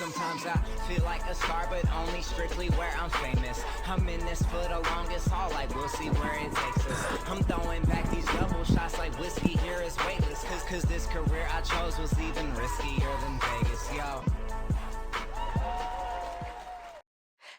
Sometimes I feel like a star, but only strictly where I'm famous. I'm in this for the longest haul, like we'll see where it takes us. I'm throwing back these double shots like whiskey here is weightless. Cause this career I chose was even riskier than Vegas, yo.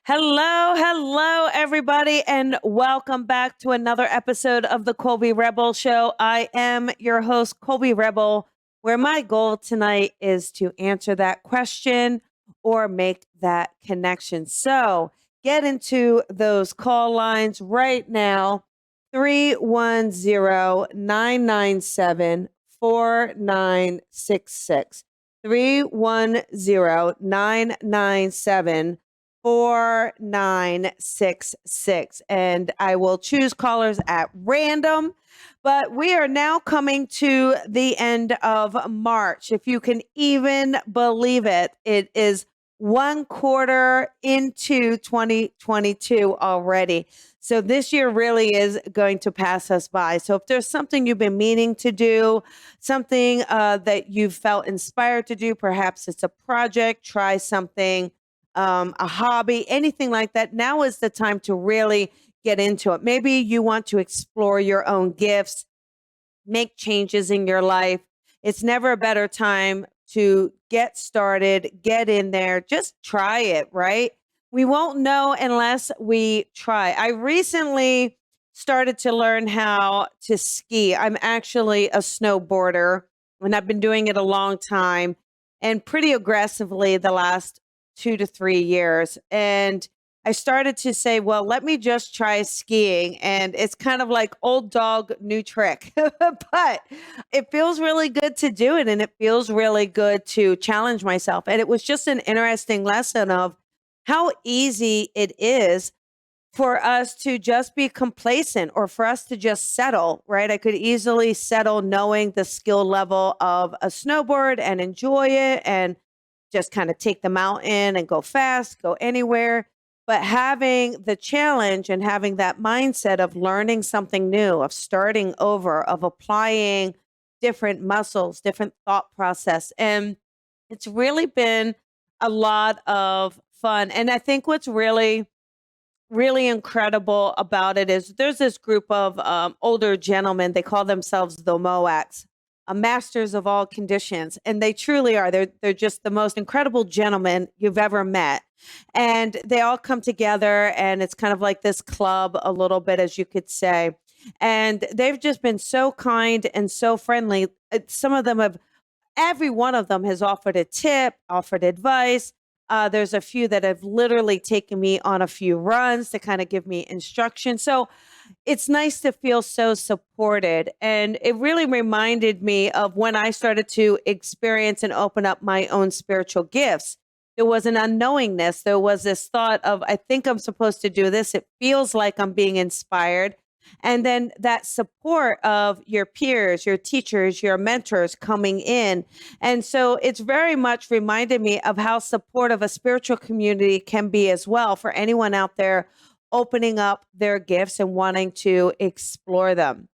Hello, everybody, and welcome back to another episode of the Colby Rebel Show. I am your host, Colby Rebel, where my goal tonight is to answer that question or make that connection. So get into those call lines right now, 310-997-4966, 310-997-4966. And I will choose callers at random. But we are now coming to the end of March. If you can even believe it, it is 1 quarter into 2022 already. So this year really is going to pass us by. So if there's something you've been meaning to do, something that you've felt inspired to do, perhaps it's a project, try something, a hobby, anything like that, now is the time to really get into it. Maybe you want to explore your own gifts, make changes in your life. It's never a better time to get started, get in there, just try it, right? We won't know unless we try. I recently started to learn how to ski. I'm actually a snowboarder, and I've been doing it a long time and pretty aggressively the last 2 to 3 years. And I started to say, well, let me just try skiing. And it's kind of like old dog, new trick. But it feels really good to do it. And it feels really good to challenge myself. And it was just an interesting lesson of how easy it is for us to just be complacent or for us to just settle, right? I could easily settle knowing the skill level of a snowboard and enjoy it and just kind of take the mountain and go fast, go anywhere. But having the challenge and having that mindset of learning something new, of starting over, of applying different muscles, different thought process. And it's really been a lot of fun. And I think what's really incredible about it is there's this group of older gentlemen. They call themselves the MOACs, masters of all conditions. And they truly are. They're just the most incredible gentlemen you've ever met. And they all come together, and it's kind of like this club a little bit, as you could say. And they've just been so kind and so friendly. Some of them have, every one of them has offered a tip, offered advice. There's a few that have literally taken me on a few runs to kind of give me instruction. So it's nice to feel so supported. And it really reminded me of when I started to experience and open up my own spiritual gifts. There was an unknowingness. There was this thought of, I think I'm supposed to do this. It feels like I'm being inspired. And then that support of your peers, your teachers, your mentors coming in. And so it's very much reminded me of how supportive a spiritual community can be as well for anyone out there opening up their gifts and wanting to explore them.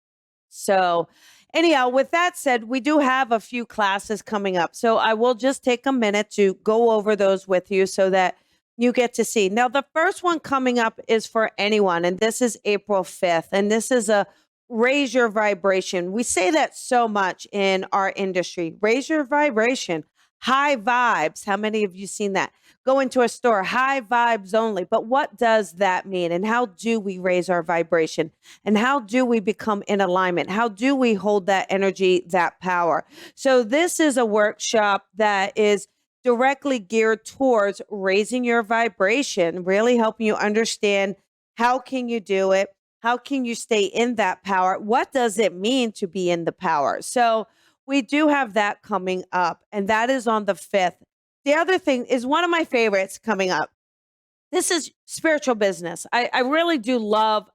So anyhow, with that said, we do have a few classes coming up. So I will just take a minute to go over those with you so that you get to see. Now, the first one coming up is for anyone, and this is April 5th, and this is a raise your vibration. We say that so much in our industry. Raise your vibration, high vibes. How many of you seen that? Go into a store, high vibes only. But what does that mean? And how do we raise our vibration? And how do we become in alignment? How do we hold that energy, that power? So this is a workshop that is directly geared towards raising your vibration, really helping you understand how can you do it? How can you stay in that power? What does it mean to be in the power? So we do have that coming up, and that is on the 5th. The other thing is one of my favorites coming up. This is spiritual business. I really do love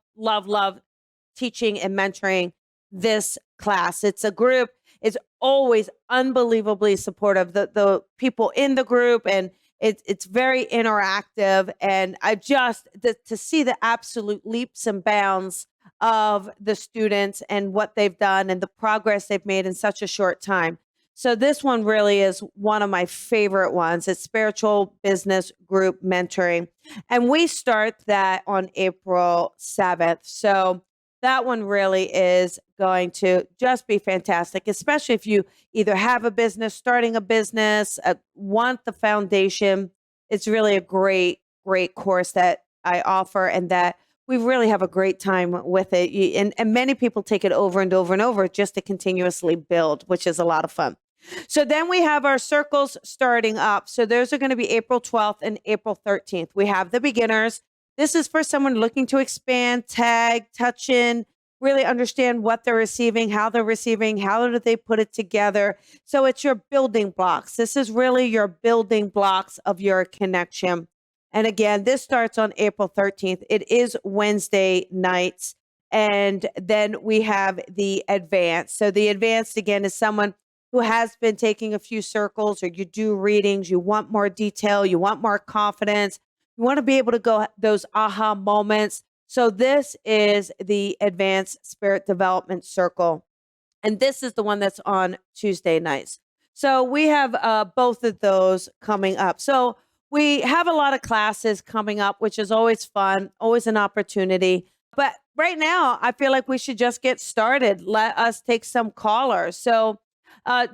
teaching and mentoring this class. It's a group. It's always unbelievably supportive. The people in the group, and it's very interactive. And I just to see the absolute leaps and bounds of the students and what they've done and the progress they've made in such a short time. So this one really is one of my favorite ones. It's spiritual business group mentoring. And we start that on April 7th. So that one really is going to just be fantastic, especially if you either have a business, starting a business, want the foundation. It's really a great course that I offer and that we really have a great time with it. And many people take it over and over and over just to continuously build, which is a lot of fun. So then we have our circles starting up. So those are going to be April 12th and April 13th. We have the beginners. This is for someone looking to expand, tag, touch in, really understand what they're receiving, how do they put it together. So it's your building blocks. This is really your building blocks of your connection. And again, this starts on April 13th. It is Wednesday nights. And then we have the advanced. So the advanced, again, is someone who has been taking a few circles, or you do readings, you want more detail, you want more confidence, you want to be able to go those aha moments. So this is the Advanced Spirit Development Circle. And this is the one that's on Tuesday nights. So we have both of those coming up. So we have a lot of classes coming up, which is always fun, always an opportunity. But right now, I feel like we should just get started. Let us take some callers. So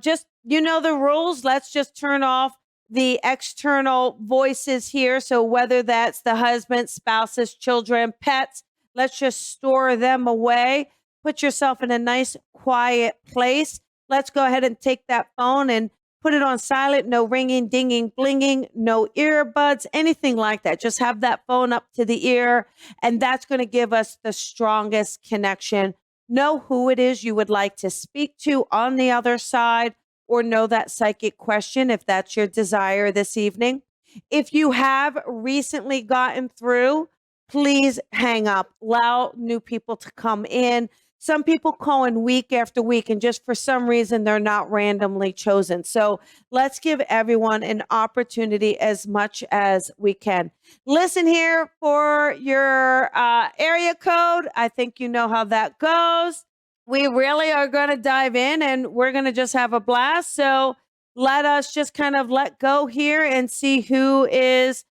just, you know, the rules. Let's just turn off the external voices here. So whether that's the husband, spouses, children, pets, let's just store them away. Put yourself in a nice, quiet place. Let's go ahead and take that phone and put it on silent. No ringing, dinging, blinging, no earbuds, anything like that. Just have that phone up to the ear, and that's going to give us the strongest connection. Know who it is you would like to speak to on the other side, or know that psychic question if that's your desire this evening. If you have recently gotten through, please hang up. Allow new people to come in. Some people call in week after week, and just for some reason, they're not randomly chosen. So let's give everyone an opportunity as much as we can. Listen here for your area code. I think you know how that goes. We really are going to dive in, and we're going to just have a blast. So let us just kind of let go here and see who is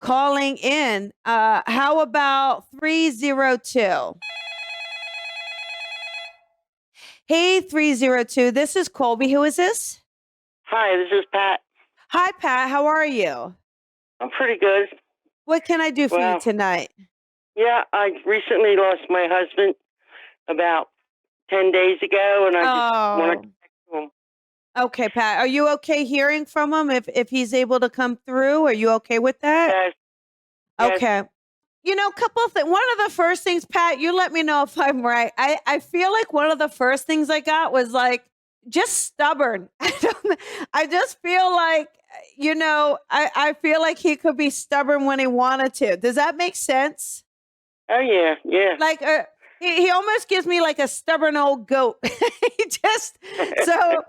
calling in. How about 302? Hey, 302. This is Colby. Who is this? Hi, this is Pat. Hi, Pat. How are you? I'm pretty good. What can I do for Well, you tonight? Yeah, I recently lost my husband about 10 days ago, and I just want to Oh, connect to him. okay, Pat. Are you okay hearing from him if he's able to come through? Are you okay with that? Yes, yes. Okay. You know, a couple of things. One of the first things, Pat, you let me know if I'm right. I feel like one of the first things I got was like just stubborn. I just feel like, you know, I feel like he could be stubborn when he wanted to. Does that make sense? Oh, yeah, yeah. Like he almost gives me like a stubborn old goat. He just so,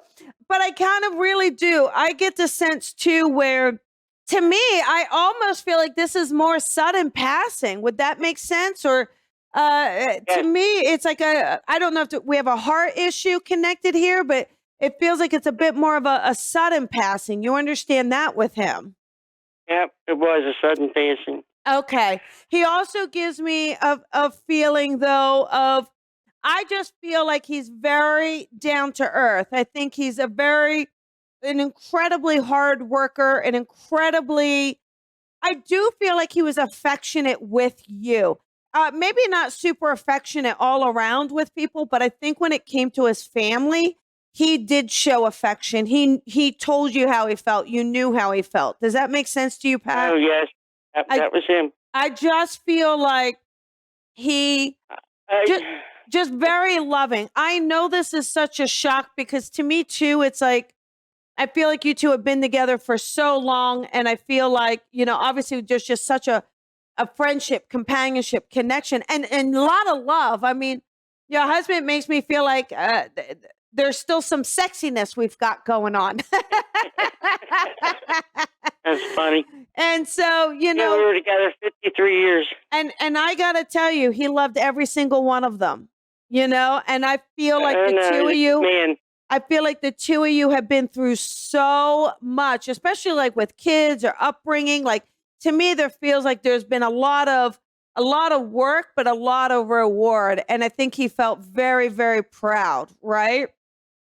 but I kind of really do. I get the sense too where, to me, I almost feel like this is more sudden passing. Would that make sense? Or to Yes, me, it's like I don't know if we have a heart issue connected here, but it feels like it's a bit more of a sudden passing. You understand that with him? yep, it was a sudden passing. Okay. He also gives me a feeling though of, I just feel like he's very down to earth. I think he's an incredibly hard worker, I do feel like he was affectionate with you. Maybe not super affectionate all around with people, but I think when it came to his family, he did show affection. He told you how he felt. You knew how he felt. Does that make sense to you, Oh, Pat? yes, I that was him. I just feel like he just I, just very loving. I know this is such a shock because to me too, it's like I feel like you two have been together for so long, and I feel like, you know, obviously there's just such a friendship, companionship, connection, and a lot of love. I mean, your husband makes me feel like there's still some sexiness we've got going on. that's funny. And so, you Yeah, we know, were together 53 years. and I got to tell you, he loved every single one of them, you know, and I feel like the No, two he's of a good you, man. I feel like the two of you have been through so much, especially like with kids or upbringing. Like to me, there feels like there's been a lot of work, but a lot of reward. And I think he felt very, very proud, right?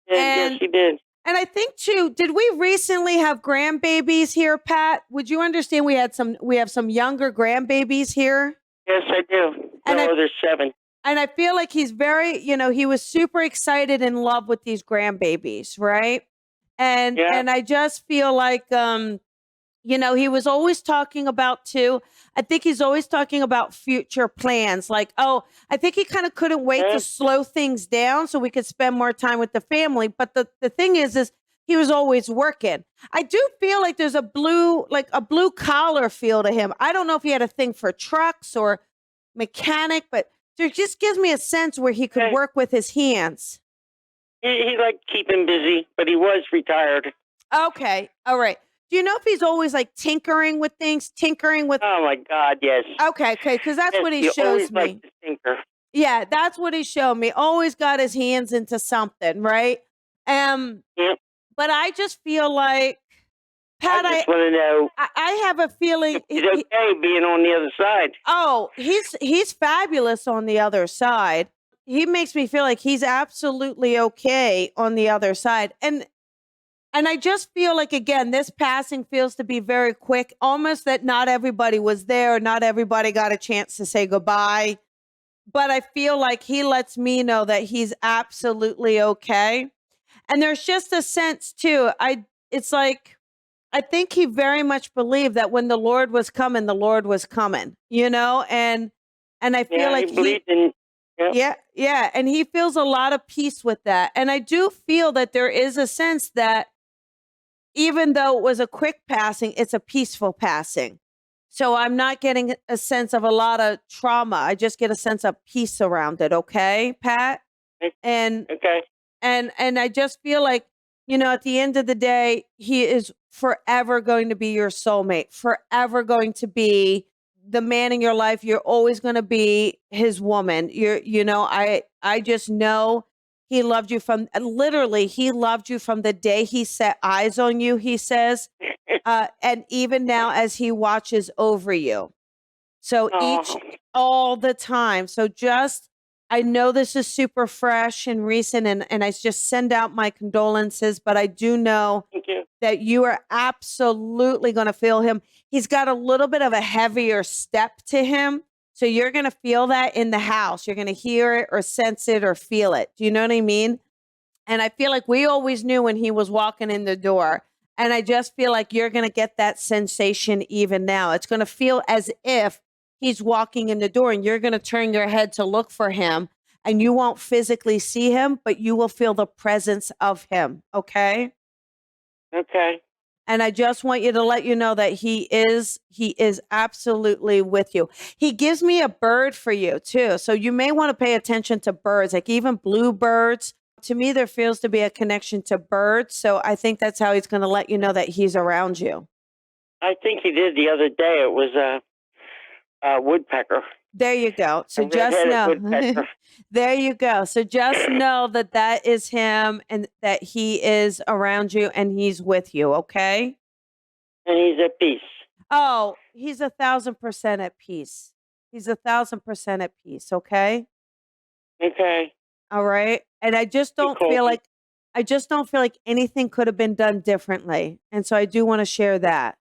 Yes, he did. And I think too, did we recently have grandbabies here, Pat? Would you understand we have some younger grandbabies here? Yes, I do. There's 7. And I feel like he's very, he was super excited, in love with these grandbabies, right? And I just feel like, he was always talking about too. I think he's always talking about future plans. Like, I think he kind of couldn't wait to slow things down so we could spend more time with the family. But the thing is he was always working. I do feel like there's a blue collar feel to him. I don't know if he had a thing for trucks or mechanic, but there just gives me a sense where he could work with his hands. He liked keeping busy, but he was retired. Okay. All right. Do you know if he's always like tinkering with things? Oh my God, yes. Okay, because that's what he shows me. Liked to tinker. Yeah, that's what he showed me. Always got his hands into something, right? Yep. But I just feel like, Pat, I just want to know. I have a feeling He's okay being on the other side. Oh, he's fabulous on the other side. He makes me feel like he's absolutely okay on the other side. And I just feel like, again, this passing feels to be very quick, almost that not everybody was there. Not everybody got a chance to say goodbye. But I feel like he lets me know that he's absolutely okay. And there's just a sense too. It's like, I think he very much believed that when the Lord was coming, and I feel like he believed in. Yep. Yeah, and he feels a lot of peace with that. And I do feel that there is a sense that even though it was a quick passing, it's a peaceful passing. So I'm not getting a sense of a lot of trauma. I just get a sense of peace around it. Okay, Pat? And I just feel like, at the end of the day, he is forever going to be your soulmate, forever going to be the man in your life. You're always going to be his woman. I just know he loved you he loved you from the day he set eyes on you, he says, and even now as he watches over you. So all the time. So I know this is super fresh and recent, and I just send out my condolences, but I do know that you are absolutely going to feel him. He's got a little bit of a heavier step to him. So you're going to feel that in the house. You're going to hear it or sense it or feel it. Do you know what I mean? And I feel like we always knew when he was walking in the door. And I just feel like you're going to get that sensation even now. It's going to feel as if he's walking in the door and you're going to turn your head to look for him, and you won't physically see him, but you will feel the presence of him. Okay? Okay. And I just want you to let you know that he is absolutely with you. He gives me a bird for you too. So you may want to pay attention to birds, like even bluebirds. To me, there feels to be a connection to birds. So I think that's how he's going to let you know that he's around you. I think he did the other day. It was a woodpecker. There you go. So just know. There you go. So just know that is him, and that he is around you and he's with you. Okay. And he's at peace. Oh, he's 1,000% at peace. He's 1,000% at peace. Okay. Okay. All right. And I just don't feel like anything could have been done differently. And so I do want to share that.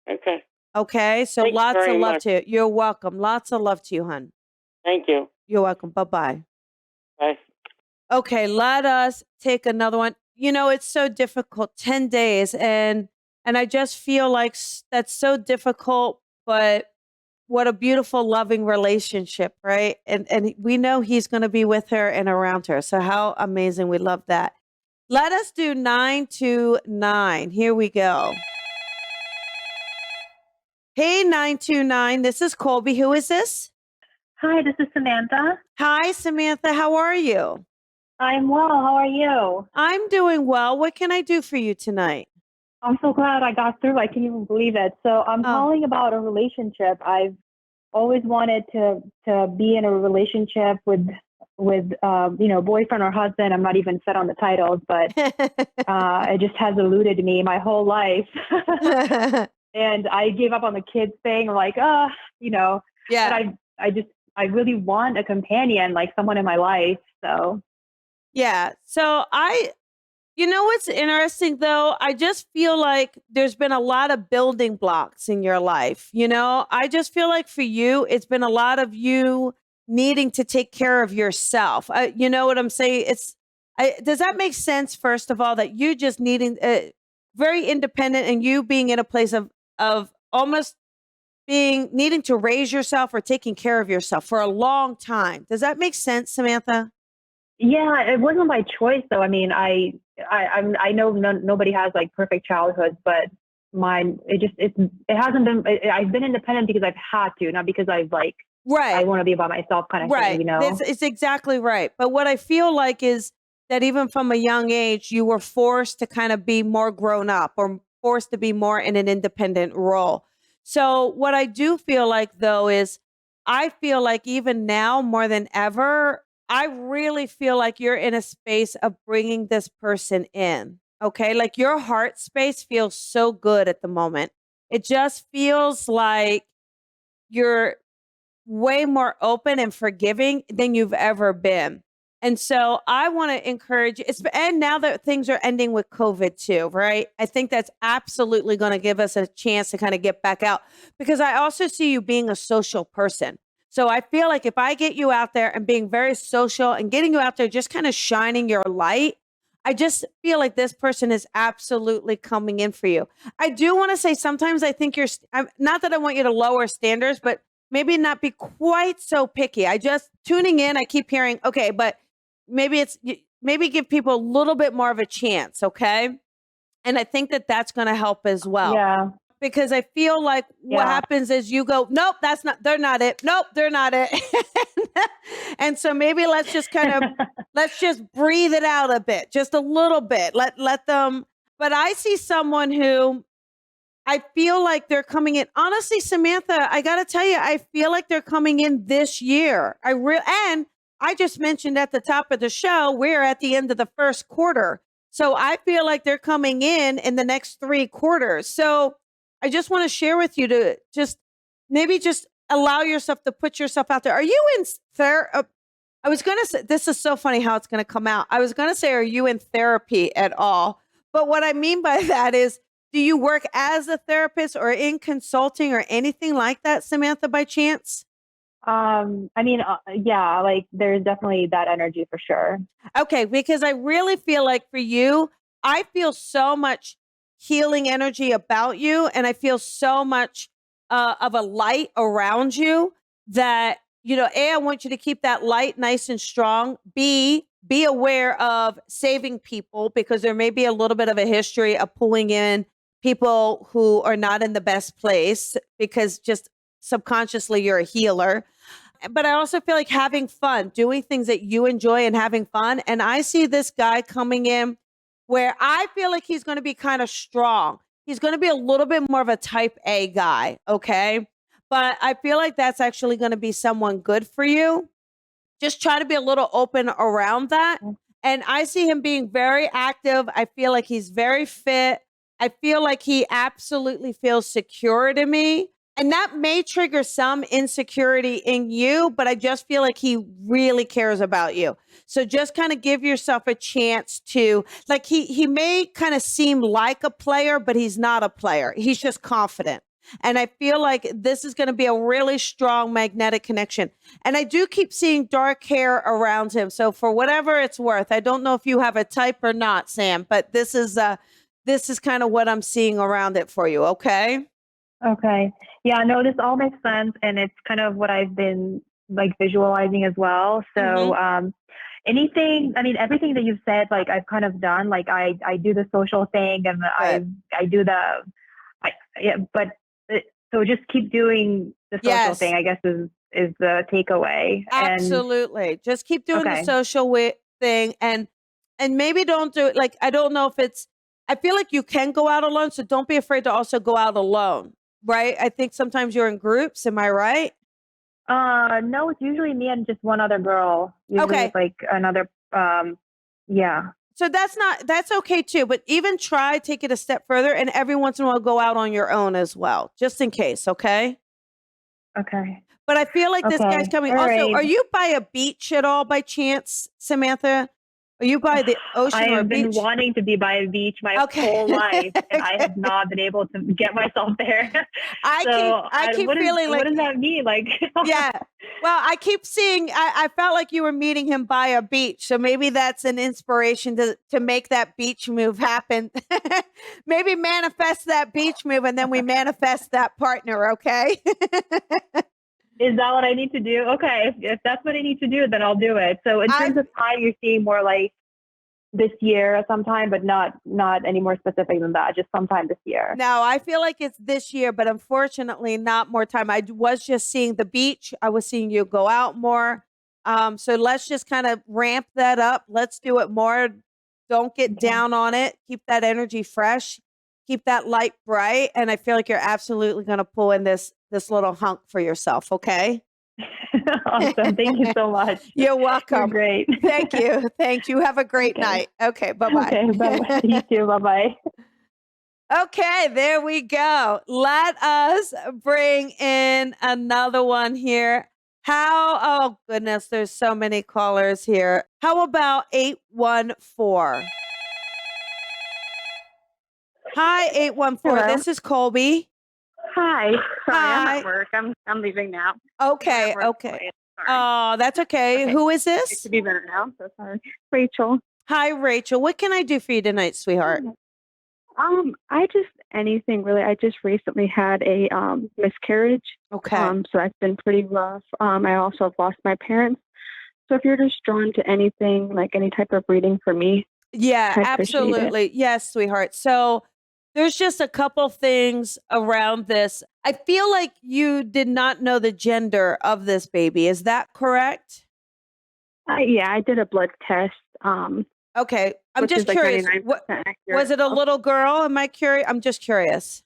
Okay. Okay. So Thanks lots of very love much. to you. You're welcome. Lots of love to you, hon. Thank you. You're welcome. Bye-bye. Bye. Okay. Let us take another one. It's so difficult, 10 days. And I just feel like that's so difficult, but what a beautiful, loving relationship, right? And we know he's going to be with her and around her. So how amazing. We love that. Let us do 929. Here we go. Hey, 929. This is Colby. Who is this? Hi, this is Samantha. Hi, Samantha. How are you? I'm well. How are you? I'm doing well. What can I do for you tonight? I'm so glad I got through. I can't even believe it. So I'm calling about a relationship. I've always wanted to be in a relationship with boyfriend or husband. I'm not even set on the titles, but it just has eluded me my whole life. And I gave up on the kids thing. Like, but Yeah. I really want a companion, like someone in my life. So Yeah. So you know what's interesting though? I just feel like there's been a lot of building blocks in your life. I just feel like for you, it's been a lot of you needing to take care of yourself. You know what I'm saying? Does that make sense? First of all, that you just needing very independent and you being in a place of almost being needing to raise yourself or taking care of yourself for a long time. Does that make sense, Samantha? yeah, it wasn't by choice though. I mean, I know nobody has like perfect childhoods, but mine, it hasn't been, I've been independent because I've had to, not because I Right. want to be by myself kind of Right. thing, It's exactly right. But what I feel like is that even from a young age, you were forced to kind of be more grown up or forced to be more in an independent role. So what I do feel like though is I feel like even now more than ever, I really feel like you're in a space of bringing this person in. Okay. Like your heart space feels so good at the moment. It just feels like you're way more open and forgiving than you've ever been. And so I want to encourage and now that things are ending with COVID too, right? I think that's absolutely going to give us a chance to kind of get back out because I also see you being a social person. So I feel like if I get you out there and being very social and getting you out there, just kind of shining your light, I just feel like this person is absolutely coming in for you. I do want to say sometimes I think not that I want you to lower standards, but maybe not be quite so picky. I just tuning in, I keep hearing, okay, but maybe give people a little bit more of a chance, okay? And I think that that's going to help as well. yeah, Because I feel like what yeah. happens is you go, nope, they're not it. Nope, they're not it. And so maybe let's just breathe it out a bit, just a little bit. Let them, but I see someone who I feel like they're coming in. Honestly, Samantha, I got to tell you, I feel like they're coming in this year. And I just mentioned at the top of the show, we're at the end of the first quarter. So I feel like they're coming in the next 3 quarters. So I just want to share with you to maybe just allow yourself to put yourself out there. Are you in therapy? I was going to say, this is so funny how it's going to come out. I was going to say, are you in therapy at all? But what I mean by that is, do you work as a therapist or in consulting or anything like that, Samantha, by chance? I mean, yeah, like there's definitely that energy for sure. Okay, because I really feel like for you, I feel so much healing energy about you, and I feel so much of a light around you that, A, I want you to keep that light nice and strong. B, be aware of saving people because there may be a little bit of a history of pulling in people who are not in the best place because just subconsciously you're a healer. But I also feel like having fun, doing things that you enjoy and having fun. And I see this guy coming in where I feel like he's going to be kind of strong. He's going to be a little bit more of a type A guy. Okay. But I feel like that's actually going to be someone good for you. Just try to be a little open around that. And I see him being very active. I feel like he's very fit. I feel like he absolutely feels secure to me. And that may trigger some insecurity in you, but I just feel like he really cares about you. So just kind of give yourself a chance to, like, he may kind of seem like a player, but he's not a player. He's just confident. And I feel like this is going to be a really strong magnetic connection. And I do keep seeing dark hair around him. So for whatever it's worth, I don't know if you have a type or not, Sam, but this is kind of what I'm seeing around it for you. Okay. Okay. Yeah, no, this all makes sense. And it's kind of what I've been like visualizing as well. So, everything that you've said, like I've kind of done, like I do the social thing and I do so just keep doing the social thing, I guess is the takeaway. Absolutely. Just keep doing the social thing and maybe don't do it. Like, I don't know if I feel like you can go out alone. So don't be afraid to also go out alone. Right. I think sometimes you're in groups. Am I right? No, it's usually me and just one other girl. Usually Okay. it's like another, yeah. So that's okay too, but even try take it a step further and every once in a while go out on your own as well, just in case, okay? Okay. But I feel like this guy's Okay. coming. All Also, right. are you by a beach at all by chance, Samantha? Are you by the ocean I or a have been beach? wanting to be by a beach my Okay. whole life, and I Okay. have not been able to get myself there. I keep feeling What like, does that mean? Like, yeah. Well, I keep seeing, I felt like you were meeting him by a beach. So maybe that's an inspiration to make that beach move happen. Maybe manifest that beach move and then we manifest that partner, okay? is that what I need to do? Okay, if that's what I need to do, then I'll do it. So in terms of time, you're seeing more like this year sometime, but not any more specific than that. Just sometime this year. No, I feel like it's this year, but unfortunately not more time. I was just seeing the beach. I was seeing you go out more. So let's just kind of ramp that up. Let's do it more. Don't get Okay. down on it. Keep that energy fresh. Keep that light bright. And I feel like you're absolutely going to pull in this little hunk for yourself. Okay. Awesome. Thank you so much. You're welcome. You're great. Thank you. Thank you. Have a great Okay. night. Okay. Bye-bye. Okay. Bye. You too. Bye-bye. Okay, there we go. Let us bring in another one here. Oh goodness, there's so many callers here. How about 814? Hi, 814. Hello. This is Colby. Hi. Sorry, I'm Hi. at work. I'm leaving now. Okay, I'm at work okay. today. Sorry. Oh, that's okay. Okay. Who is It this? should be better now. So sorry. Rachel. Hi, Rachel. What can I do for you tonight, sweetheart? I just anything really. I just recently had a miscarriage. Okay. So that's been pretty rough. I also have lost my parents. So if you're just drawn to anything, like any type of reading for me, Yeah, I appreciate it. absolutely. Yes, sweetheart. So there's just a couple things around this. I feel like you did not know the gender of this baby. Is that correct? Yeah, I did a blood test. Okay. I'm Which just is like curious. 99% Was accurate. it a little girl? Am I curious? I'm just curious.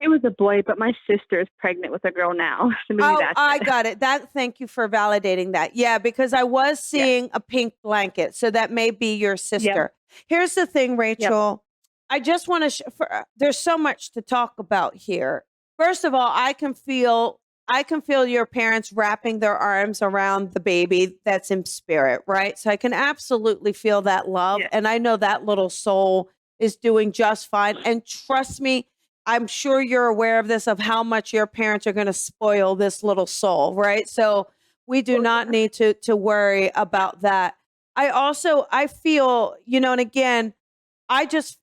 It was a boy, but my sister is pregnant with a girl now. So maybe Oh, that's I it. got it. Thank you for validating that. Yeah, because I was seeing a pink blanket. So that may be your sister. Here's the thing, Rachel. I just want to, there's so much to talk about here. First of all, I can feel your parents wrapping their arms around the baby that's in spirit, right? So I can absolutely feel that love. Yeah. And I know that little soul is doing just fine. And trust me, I'm sure you're aware of this, of how much your parents are going to spoil this little soul, right? So we do not need to worry about that. I feel, and again, I just,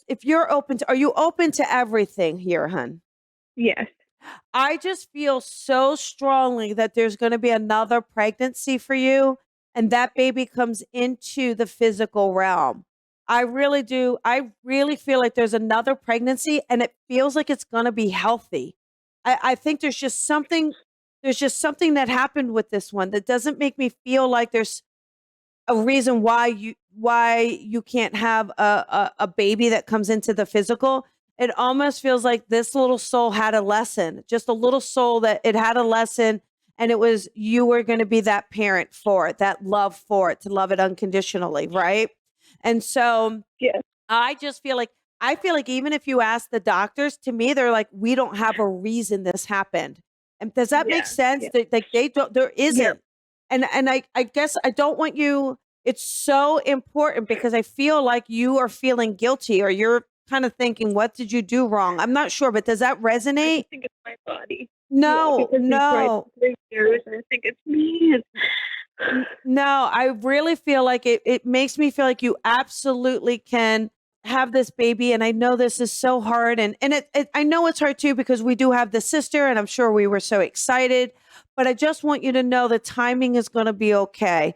if you're open to, are you open to everything here, hun? Yes. I just feel so strongly that there's going to be another pregnancy for you and that baby comes into the physical realm. I really do. I really feel like there's another pregnancy and it feels like it's going to be healthy. I think there's just something that happened with this one that doesn't make me feel like there's a reason why you can't have a baby that comes into the physical. It almost feels like this little soul had a lesson, just a little soul that it had a lesson, and it was you were going to be that parent for it, that love for it, to love it unconditionally, right? And so I just feel like even if you ask the doctors, to me they're like, we don't have a reason this happened. And does that make sense? Like they don't, there isn't. And I guess I don't want you, it's so important because I feel like you are feeling guilty or you're kind of thinking, what did you do wrong? I'm not sure, but does that resonate? I think it's my body. No, because no. we tried 3 years, and I think it's me. No, I really feel like it makes me feel like you absolutely can have this baby. And I know this is so hard. And I know it's hard too, because we do have the sister and I'm sure we were so excited, but I just want you to know the timing is going to be okay.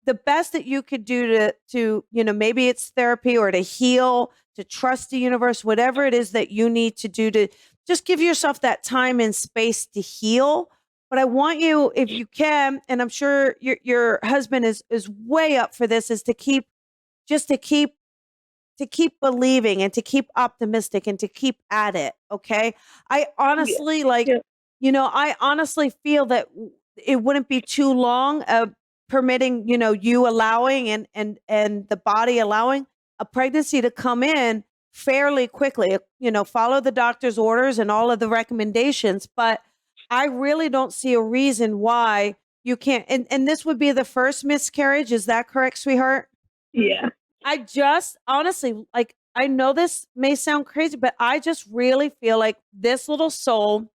The best that you could do to, maybe it's therapy or to heal, to trust the universe, whatever it is that you need to do to just give yourself that time and space to heal. But I want you, if you can, and I'm sure your husband is way up for this, is to keep believing and to keep optimistic and to keep at it. Okay. I honestly I honestly feel that it wouldn't be too long of permitting, you allowing and the body allowing a pregnancy to come in fairly quickly. Follow the doctor's orders and all of the recommendations, but I really don't see a reason why you can't. And this would be the first miscarriage. Is that correct, sweetheart? Yeah. I just honestly, like, I know this may sound crazy, but I just really feel like this little soul,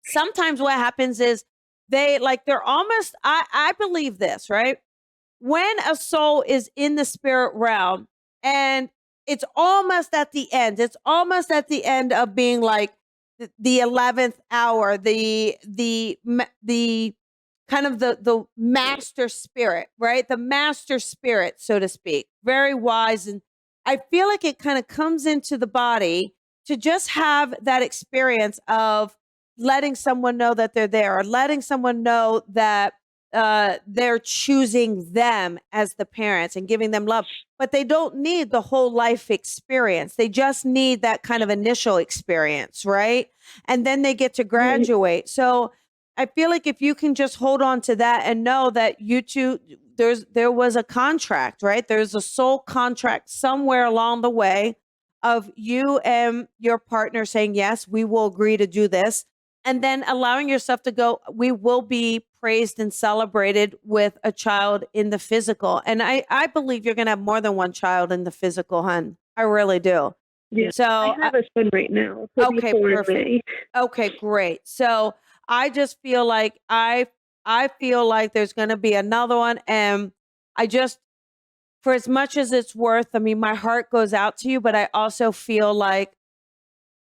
sometimes what happens is they're almost, I believe this, right? When a soul is in the spirit realm and it's almost at the end, of being like the 11th hour, the kind of the master spirit, right? The master spirit, so to speak, very wise. And I feel like it kind of comes into the body to just have that experience of letting someone know that they're there, or letting someone know that they're choosing them as the parents and giving them love. But they don't need the whole life experience. They just need that kind of initial experience, right? And then they get to graduate. So I feel like if you can just hold on to that and know that you two, there was a contract, right? There's a soul contract somewhere along the way of you and your partner saying, yes, we will agree to do this. And then allowing yourself to go, we will be praised and celebrated with a child in the physical. And I believe you're going to have more than one child in the physical, hun. I really do. Yeah. So I have a son right now. He'll be okay, born in perfect. May. Okay, great. So I just feel like I feel like there's going to be another one. And I just, for as much as it's worth, I mean, my heart goes out to you, but I also feel like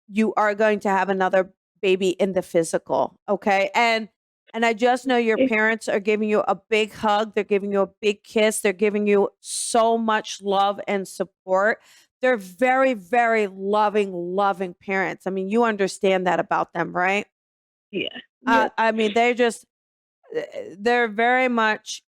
you are going to have another baby in the physical. Okay. And I just know your parents are giving you a big hug. They're giving you a big kiss. They're giving you so much love and support. They're very, very loving parents. I mean, you understand that about them, right? Yeah. Yeah. I mean, they're very much,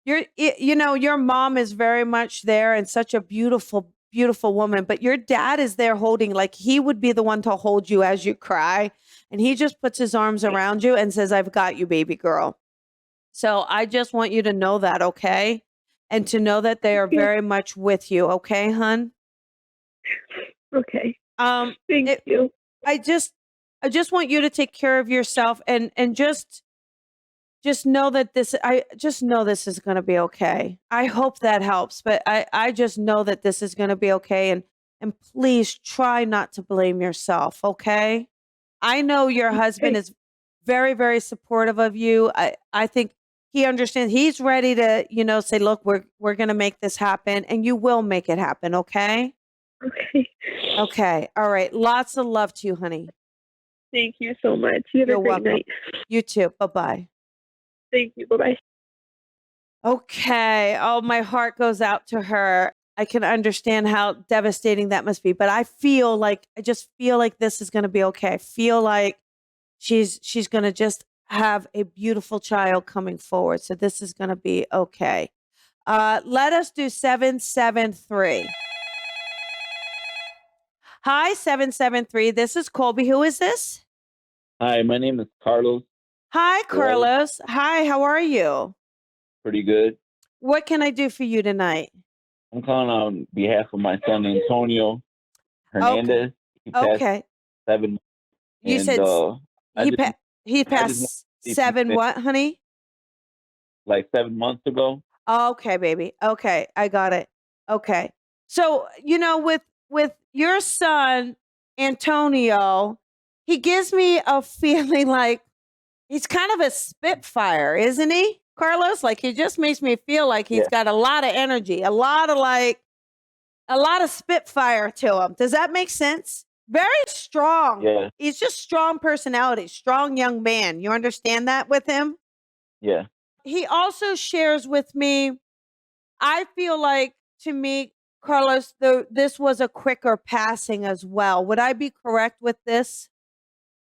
your mom is very much there and such a beautiful, beautiful woman, but your dad is there holding, like he would be the one to hold you as you cry. And he just puts his arms around you and says, I've got you, baby girl. So I just want you to know that, okay? And to know that they are very much with you, okay, hun? Okay. Thank you. I just want you to take care of yourself and just know that I just know this is going to be okay. I hope that helps, but I just know that this is going to be okay. And please try not to blame yourself, okay? I know your husband is very, very supportive of you. I think he understands. He's ready to, say, look, we're going to make this happen, and you will make it happen, okay? Okay. Okay. All right. Lots of love to you, honey. Thank you so much. You have You're a great welcome. night. You too. Bye-bye. Thank you. Bye-bye. Okay. Oh, my heart goes out to her. I can understand how devastating that must be, but I just feel like this is going to be okay. I feel like she's going to just have a beautiful child coming forward. So this is going to be okay. Let us do 773. Hi, 773. This is Colby. Who is this? Hi, my name is Carlos. Hi, Hello. Carlos. Hi, how are you? Pretty good. What can I do for you tonight? I'm calling on behalf of my son Antonio Hernandez. He passed Okay. 7 months. You And said he I just passed want to see if 7 you what, honey? like 7 months ago. Okay, baby. Okay, I got it. Okay. So, with your son Antonio, he gives me a feeling like he's kind of a spitfire, isn't he? Carlos, like he just makes me feel like he's Yeah. got a lot of energy, a lot of spitfire to him. Does that make sense? Very strong. Yeah. He's just strong personality, strong young man. You understand that with him? Yeah. He also shares with me, I feel like, to me, Carlos, this was a quicker passing as well. Would I be correct with this?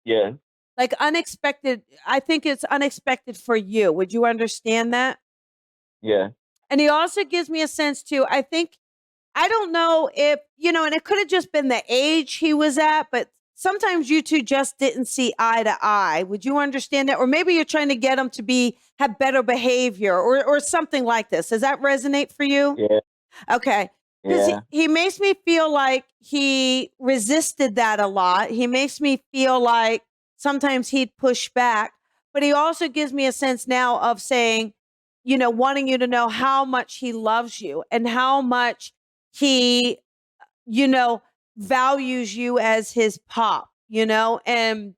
Yeah. Like unexpected. I think it's unexpected for you. Would you understand that? Yeah. And he also gives me a sense too. I don't know if, and it could have just been the age he was at, but sometimes you two just didn't see eye to eye. Would you understand that? Or maybe you're trying to get him to have better behavior or something like this. Does that resonate for you? Yeah. Okay. Because he makes me feel like he resisted that a lot. He makes me feel like sometimes he'd push back, but he also gives me a sense now of saying, wanting you to know how much he loves you and how much he, values you as his pop, and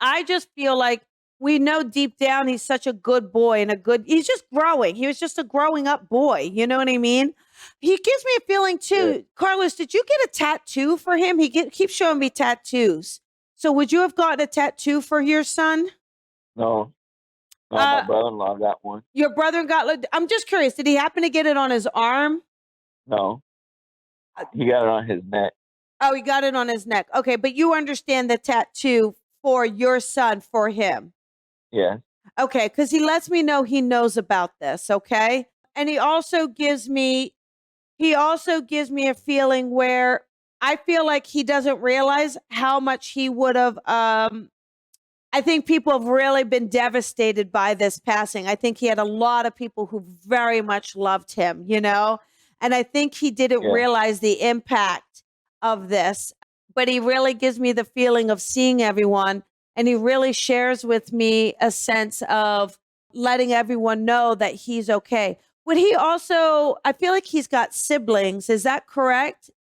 I just feel like we know deep down he's such a good boy and he's just growing. He was just a growing up boy. You know what I mean? He gives me a feeling too. Yeah. Carlos, did you get a tattoo for him? He keeps showing me tattoos. So would you have gotten a tattoo for your son? No. My brother-in-law got one. Your brother I'm just curious. Did he happen to get it on his arm? No. He got it on his neck. Oh, he got it on his neck. Okay, but you understand the tattoo for your son, for him. Yeah. Okay, because he lets me know he knows about this, okay? And he also gives me a feeling where I feel like he doesn't realize how much he would have I think people have really been devastated by this passing. I think he had a lot of people who very much loved him, and I think he didn't realize the impact of this, but he really gives me the feeling of seeing everyone. And he really shares with me a sense of letting everyone know that he's okay. Would he also, I feel like he's got siblings. Is that correct?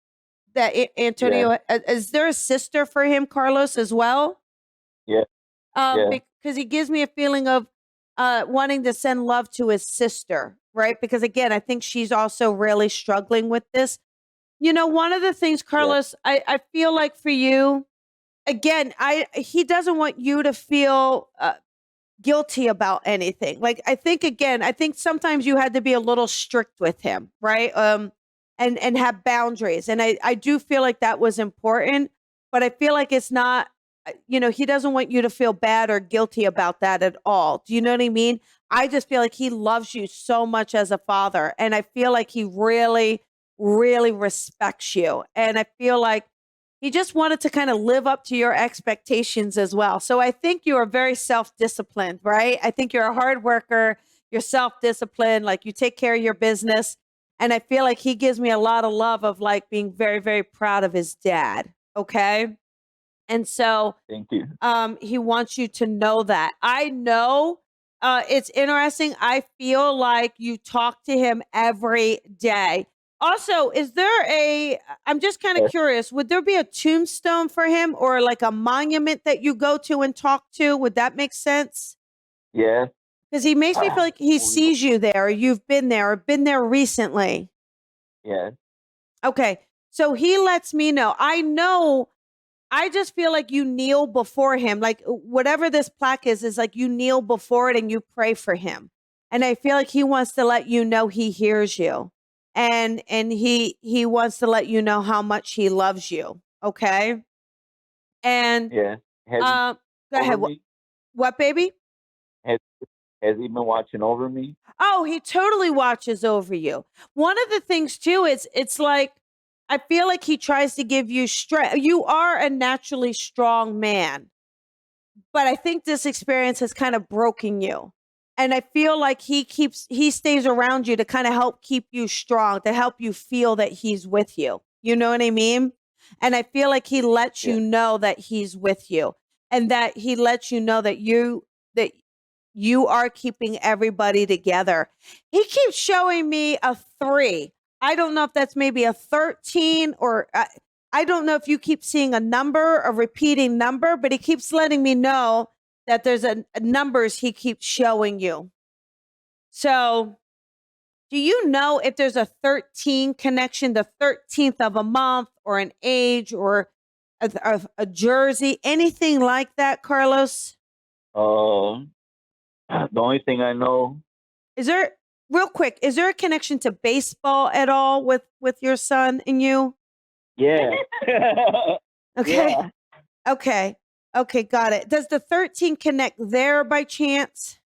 That Antonio, is there a sister for him, Carlos, as well? Yeah. Because he gives me a feeling of wanting to send love to his sister, right? Because again, I think she's also really struggling with this. One of the things, Carlos, I feel like for you, again, he doesn't want you to feel guilty about anything. Like, I think sometimes you had to be a little strict with him, right? And have boundaries. And I do feel like that was important, but I feel like it's not, he doesn't want you to feel bad or guilty about that at all. Do you know what I mean? I just feel like he loves you so much as a father. And I feel like he really, really respects you. And I feel like he just wanted to kind of live up to your expectations as well. So I think you are very self-disciplined, right? I think you're a hard worker. You're self-disciplined. Like, you take care of your business. And I feel like he gives me a lot of love of like being very, very proud of his dad. Okay. And so thank you. He wants you to know that. I know it's interesting. I feel like you talk to him every day. Also, I'm just kind of curious, would there be a tombstone for him or like a monument that you go to and talk to? Would that make sense? Yeah. Because he makes me feel like he sees you there, or you've been there, or been there recently. Yeah. Okay. So he lets me know. I just feel like you kneel before him. Like, whatever this plaque is like you kneel before it and you pray for him. And I feel like he wants to let you know he hears you. And he wants to let you know how much he loves you. Okay. And go ahead. What, baby? Has he been watching over me? Oh, he totally watches over you. One of the things too is it's like, I feel like he tries to give you strength. You are a naturally strong man, but I think this experience has kind of broken you. And I feel like he stays around you to kind of help keep you strong, to help you feel that he's with you. You know what I mean? And I feel like he lets you know that he's with you, and that he lets you know that you are keeping everybody together. He keeps showing me a 3. I don't know if that's maybe a 13 or I don't know if you keep seeing a repeating number, but he keeps letting me know that there's a numbers he keeps showing you. So do you know if there's a 13 connection, the 13th of a month or an age or a jersey, anything like that, Carlos? The only thing I know. Real quick, is there a connection to baseball at all with your son and you? Yeah. Okay. Yeah. Okay, got it. Does the 13 connect there by chance?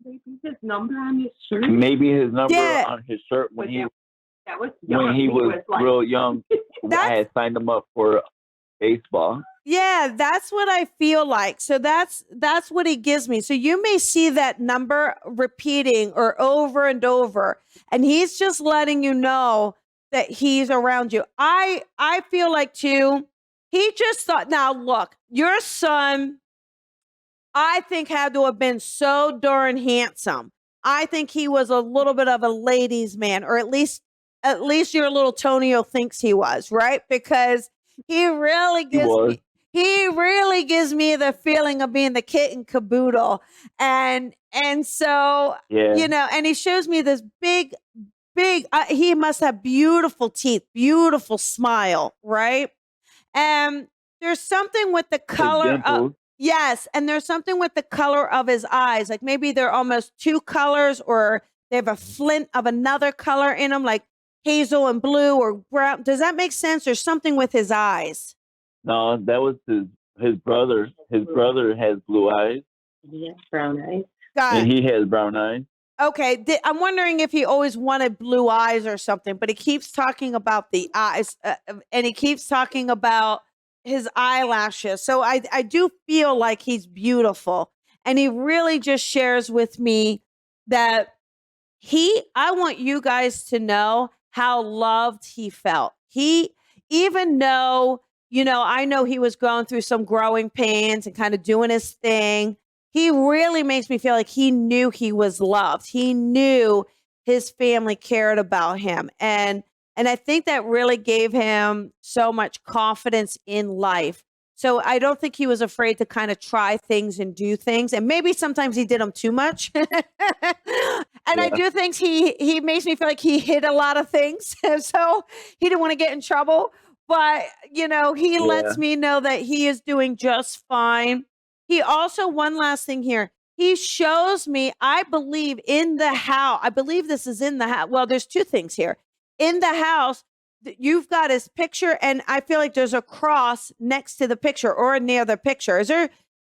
Maybe his number on his shirt. Maybe his number on his shirt when he was like, real young. I had signed him up for baseball. Yeah, that's what I feel like. So that's what he gives me. So you may see that number repeating or over and over, and he's just letting you know that he's around you. I feel like too, he just thought, now look, your son, I think, had to have been so darn handsome. I think he was a little bit of a ladies' man, or at least your little Tonio thinks he was, right? Because he really He gives was. me he really gives me the feeling of being the kit and caboodle. And so, Yeah. and he shows me this big he must have beautiful teeth, beautiful smile, right? And there's something with the His color of, dimples. yes, and there's something with the color of his eyes. Like maybe they're almost two colors, or they have a flint of another color in them, like hazel and blue or brown. Does that make sense? There's something with his eyes. No, that was his brother. His brother has blue eyes, He has brown eyes. Got and he has brown eyes. Okay, I'm wondering if he always wanted blue eyes or something, but he keeps talking about the eyes, and he keeps talking about his eyelashes. So I do feel like he's beautiful, and he really just shares with me that I want you guys to know how loved he felt. He, even though, I know he was going through some growing pains and kind of doing his thing, he really makes me feel like he knew he was loved. He knew his family cared about him. And I think that really gave him so much confidence in life. So I don't think he was afraid to kind of try things and do things. And maybe sometimes he did them too much. And I Yeah. do think he makes me feel like he hid a lot of things. So he didn't want to get in trouble. But, he lets me know that he is doing just fine. He also, one last thing here, he shows me, I believe in the house. I believe this is in the house. Well, there's two things here. In the house, you've got his picture, and I feel like there's a cross next to the picture or near the picture.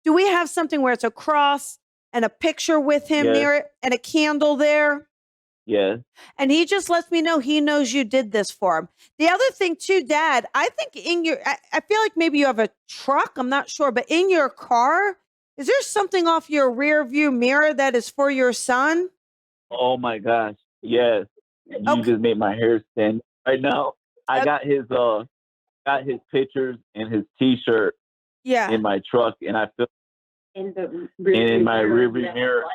Do we have something where it's a cross and a picture with him Yes. near it and a candle there? Yes. And he just lets me know he knows you did this for him. The other thing too, Dad, I think I feel like maybe you have a truck. I'm not sure, but in your car, is there something off your rear view mirror that is for your son? Oh my gosh. Yes. You Okay. just made my hair stand right now. I got his pictures and his T-shirt Yeah. in my truck, and I feel In the in my rearview mirror,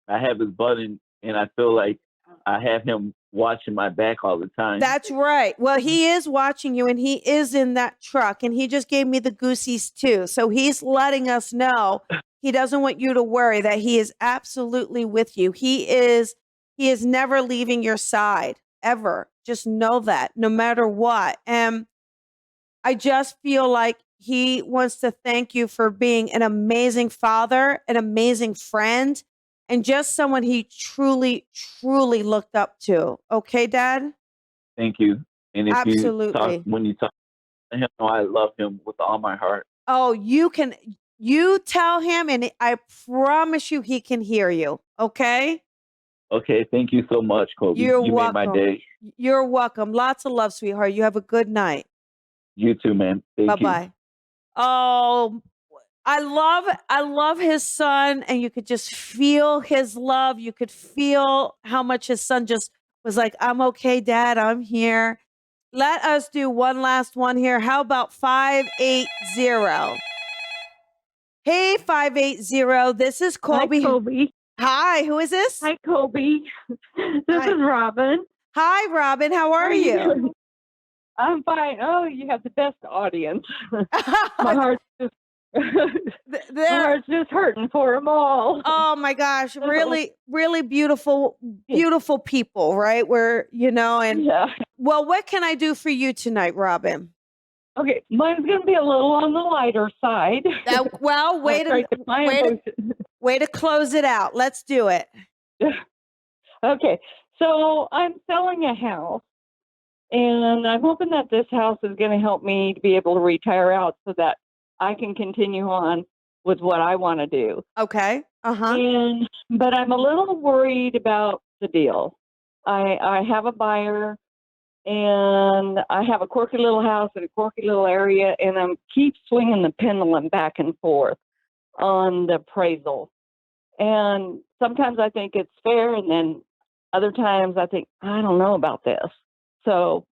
I have his button, and I feel like I have him watching my back all the time. That's right. Well, he is watching you, and he is in that truck, and he just gave me the goosies too. So he's letting us know he doesn't want you to worry, that he is absolutely with you. He is never leaving your side ever. Just know that, no matter what. And I just feel like he wants to thank you for being an amazing father, an amazing friend, and just someone he truly, truly looked up to. Okay, Dad? Thank you. And if Absolutely. when you talk to him, I love him with all my heart. Oh, you tell him, and I promise you he can hear you. Okay? Okay, thank you so much, Colby. You're You made my welcome. day. You're welcome. Lots of love, sweetheart. You have a good night. You too, man. Thank you. Bye-bye. Oh, I love his son, and you could just feel his love. You could feel how much his son just was like, I'm okay, Dad, I'm here. Let us do one last one here. How about 580? Hey, 580. This is Colby. Hi, Colby. Hi, who is this? Hi, Colby. This Hi. is Robin. Hi, Robin. How are you? I'm fine. Oh, you have the best audience. My heart's just my heart's just hurting for them all. Oh my gosh, really, really beautiful, beautiful people, right? Where, and Yeah. well, what can I do for you tonight, Robin? Okay, mine's going to be a little on the lighter side. Well, way to close it out. Let's do it. Okay, so I'm selling a house, and I'm hoping that this house is going to help me to be able to retire out so that I can continue on with what I want to do. Okay. Uh-huh. But I'm a little worried about the deal. I have a buyer. and I have a quirky little house in a quirky little area, and I keep swinging the pendulum back and forth on the appraisal. And sometimes I think it's fair, and then other times I think, I don't know about this. So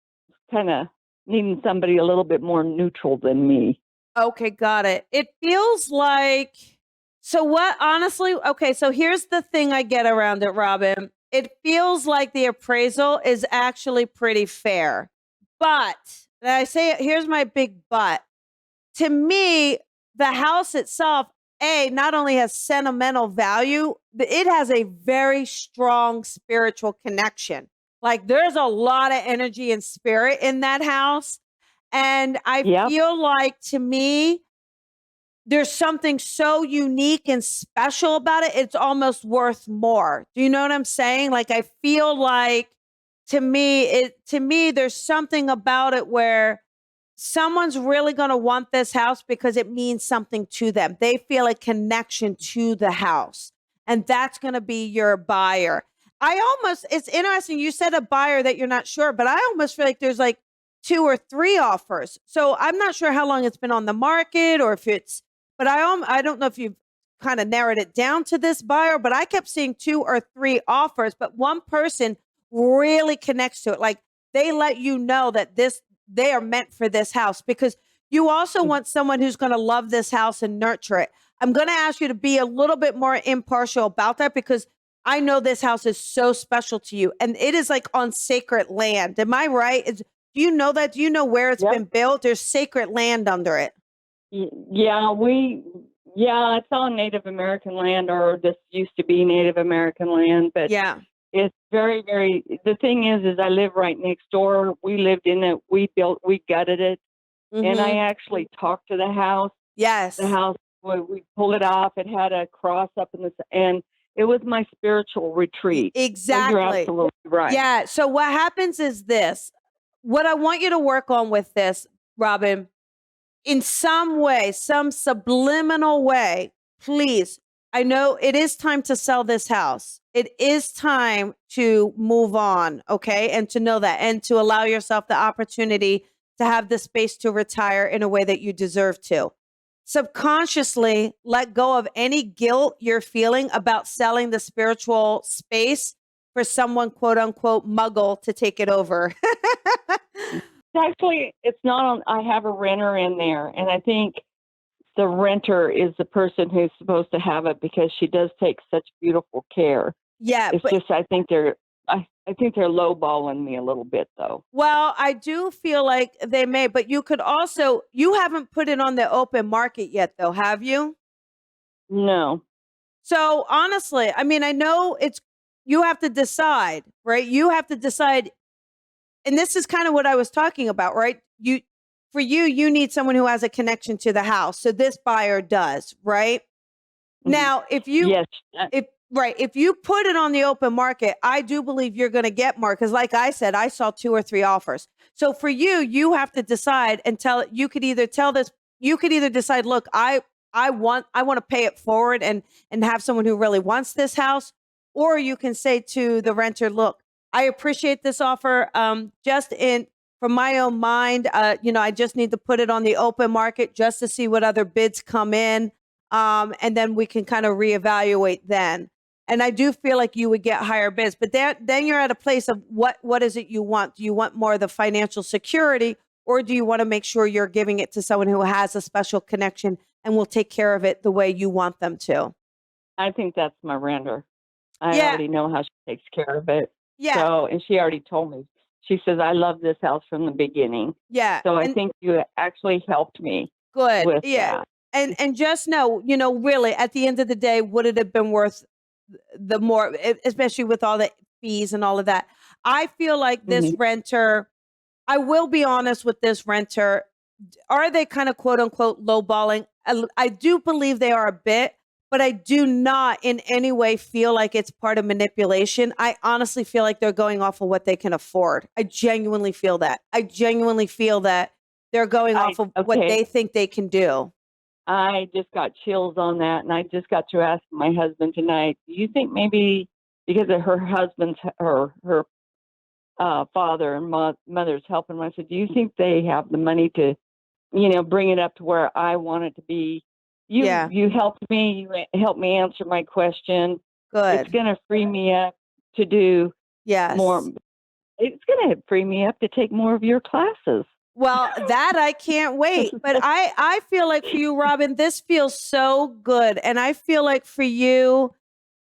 kind of needing somebody a little bit more neutral than me. Okay, got it. It feels like, so what, honestly, okay, so here's the thing I get around it, Robin. It feels like the appraisal is actually pretty fair. But, and I say, here's my big but. To me, the house itself, not only has sentimental value, but it has a very strong spiritual connection. Like there's a lot of energy and spirit in that house. And I Yep. feel like, to me, there's something so unique and special about it. It's almost worth more. Do you know what I'm saying? Like, I feel like, to me, there's something about it where someone's really going to want this house because it means something to them. They feel a connection to the house, and that's going to be your buyer. It's interesting. You said a buyer that you're not sure, but I almost feel like there's like 2 or 3 offers. So I'm not sure how long it's been on the market, or if it's, but I don't know if you've kind of narrowed it down to this buyer, but I kept seeing 2 or 3 offers, but one person really connects to it. Like they let you know that they are meant for this house, because you also want someone who's going to love this house and nurture it. I'm going to ask you to be a little bit more impartial about that, because I know this house is so special to you, and it is like on sacred land. Am I right? Do you know that? Do you know where it's Yep. been built? There's sacred land under it. Yeah, it's on Native American land, or this used to be Native American land, but Yeah. it's very, very, the thing is I live right next door. We lived in it. We gutted it. And I actually talked to the house. Yes. The house, we pulled it off. It had a cross up in and it was my spiritual retreat. Exactly. So you're absolutely right. Yeah. So what happens is this. What I want you to work on with this, Robin, in some way, some subliminal way, please. I know it is time to sell this house. It is time to move on, okay? And to know that, and to allow yourself the opportunity to have the space to retire in a way that you deserve to. Subconsciously let go of any guilt you're feeling about selling the spiritual space for someone, quote unquote, muggle to take it over. Actually, it's not on. I have a renter in there, and I think the renter is the person who's supposed to have it, because she does take such beautiful care. Yeah, It's just I think they're lowballing me a little bit, though. well, I do feel like they may, but you haven't put it on the open market yet, though, have you? No. So honestly, I mean, I know you have to decide, right? You have to decide. And this is kind of what I was talking about, right? You need someone who has a connection to the house. So this buyer does, right? Now, if you put it on the open market, I do believe you're going to get more. Because like I said, I saw 2 or 3 offers. So for you have to decide and you could either decide, look, I want to pay it forward and have someone who really wants this house. Or you can say to the renter, look, I appreciate this offer. From my own mind, I just need to put it on the open market just to see what other bids come in. And then we can kind of reevaluate then. And I do feel like you would get higher bids, but then you're at a place of what is it you want? Do you want more of the financial security, or do you want to make sure you're giving it to someone who has a special connection and will take care of it the way you want them to? I think that's my renter. I already know how she takes care of it. Yeah. So, and she already told me. She says, I love this house from the beginning. Yeah. So I think you actually helped me. Good. With Yeah. that. And just know, really, at the end of the day, would it have been worth the more, especially with all the fees and all of that? I feel like this renter, I will be honest with this renter, are they kind of quote unquote lowballing? I do believe they are a bit, but I do not in any way feel like it's part of manipulation. I honestly feel like they're going off of what they can afford. I genuinely feel that. I genuinely feel that they're going off of what they think they can do. I just got chills on that, and I just got to ask my husband tonight, do you think maybe because of her husband's, her father and mother's helping him. I said, do you think they have the money to, bring it up to where I want it to be? You helped me. You helped me answer my question. Good. It's going to free me up to do more. It's going to free me up to take more of your classes. Well, that I can't wait. But I feel like for you, Robin, this feels so good. And I feel like for you,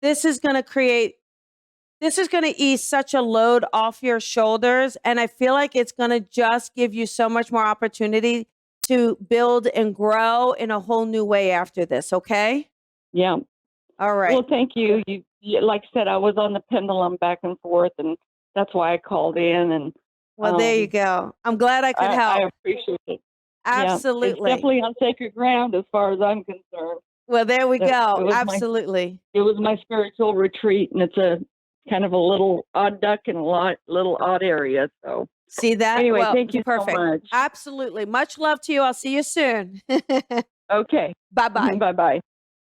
this is going to ease such a load off your shoulders. And I feel like it's going to just give you so much more opportunity to build and grow in a whole new way after this. Okay? Yeah. All right. Well, thank you. You like I said, I was on the pendulum back and forth, and that's why I called in. And well, there you go. I'm glad I could help. I appreciate it. Absolutely. Yeah, it's definitely on sacred ground as far as I'm concerned. Well, there we go. Absolutely. It was my spiritual retreat, and it's a kind of a little odd duck in a little odd area. So see that? Anyway, well, thank you perfect. so much. Absolutely. Much love to you. I'll see you soon. Okay. Bye-bye. Bye-bye.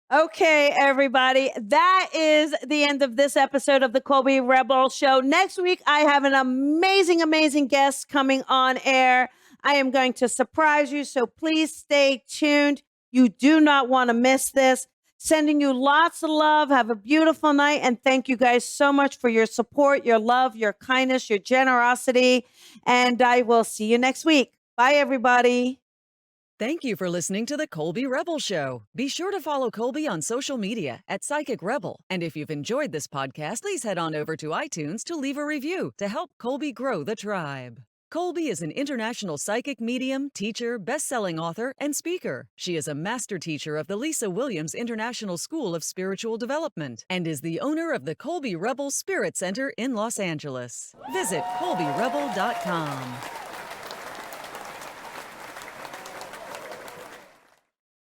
Okay, everybody. That is the end of this episode of the Colby Rebel Show. Next week, I have an amazing, amazing guest coming on air. I am going to surprise you, so please stay tuned. You do not want to miss this. Sending you lots of love. Have a beautiful night. And thank you guys so much for your support, your love, your kindness, your generosity. And I will see you next week. Bye, everybody. Thank you for listening to the Colby Rebel Show. Be sure to follow Colby on social media at Psychic Rebel. And if you've enjoyed this podcast, please head on over to iTunes to leave a review to help Colby grow the tribe. Colby is an international psychic medium, teacher, best-selling author, and speaker. She is a master teacher of the Lisa Williams International School of Spiritual Development and is the owner of the Colby Rebel Spirit Center in Los Angeles. Visit colbyrebel.com.